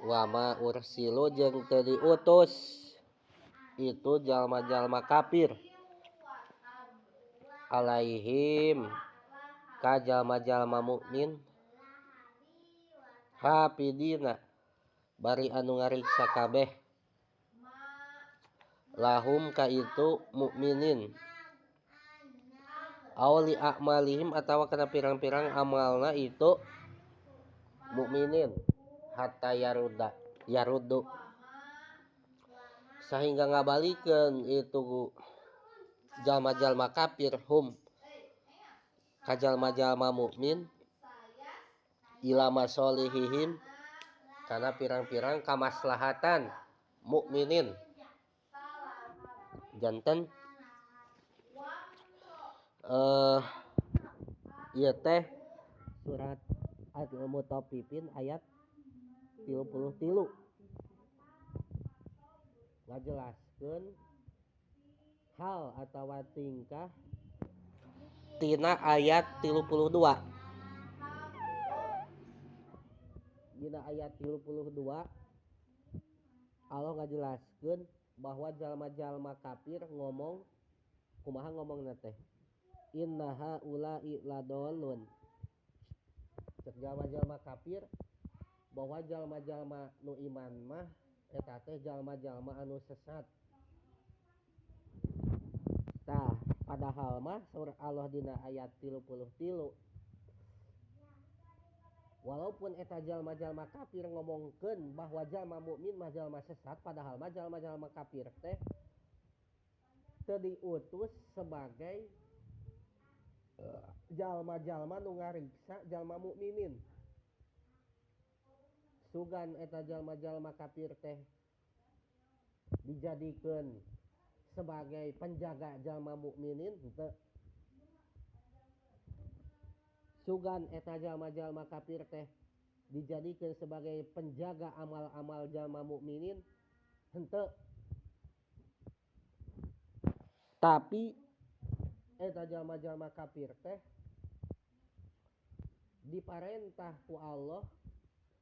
wama ursilu jeung teu diutus itu jalma-jalma kafir alaihim ka jalma-jalma mukmin hafidina bari anu ngariksa kabeh lahum ka itu mukminin awli a'malihim atawa kana pirang-pirang amalna itu mukminin hatta yarudu sehingga ngabalikeun itu jalma-jalma kafir hum ka jalma-jalma mukmin ila masolihihim kana pirang-pirang kamaslahatan mukminin janten ieu teh surat Al-Mutaffifin ayat 33 ngajelaskeun hal atawa tingkah tina ayat 32. Dina ayat 32 Allah ngajelaskeun bahwa jalma-jalma kafir ngomong kumaha ngomongna teh innaha ula'i ladallun cek jalma-jalma kafir bahwa jalma-jalma nu iman mah eta teh jalma-jalma anu sesat. Tah padahal mah surah Allah dina ayat 33 walaupun eta jalma-jalma kafir ngomongkeun bahwa jalma mukmin mah jalma sesat, padahal mah jalma-jalma kafir teh teu diutus sebagai jalma-jalma nu ngariksa jalma mukminin. Sugan eta jalma-jalma kafir teh dijadikeun sebagai penjaga jalma mukminin henteu. Sugan eta jalma-jalma kafir teh dijadikeun sebagai penjaga amal-amal jalma mukminin henteu. Tapi eta jalma-jalma kafir teh diparentah ku Allah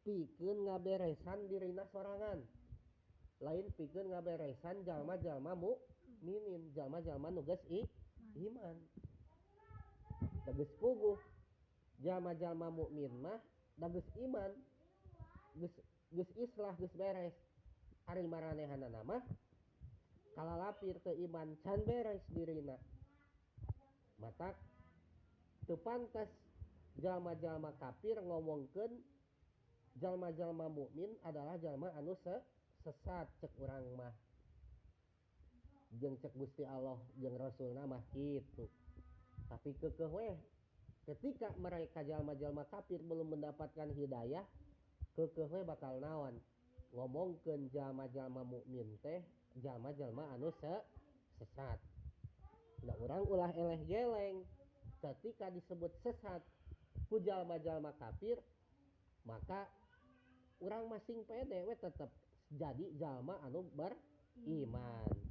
pikeun ngaberesan dirina sorangan, lain pikeun ngaberesan jalma-jalma mukminin, jalma-jalma nu geus iman. Da geus puguh jalma-jalma mukmin mah da geus iman, geus islah, geus beres. Ari maranehanana mah kalalapir teu iman can beres dirina. Matak teu pantes jalma-jalma kafir ngomongkeun jalma-jalma mukmin adalah jalma anu sesat cek urang mah. Jeung cek Gusti Allah jeung Rasulna mah kitu. Tapi keukeuh we ketika mereka jalma-jalma kafir belum mendapatkan hidayah, keukeuh we bakal naon? Ngomongkeun jalma-jalma mukmin teh jalma-jalma anu sesat. Da urang ulah eleh geleng ketika disebut sesat ku jalma-jalma kafir, maka urang masing pede we tetep jadi jalma anu beriman.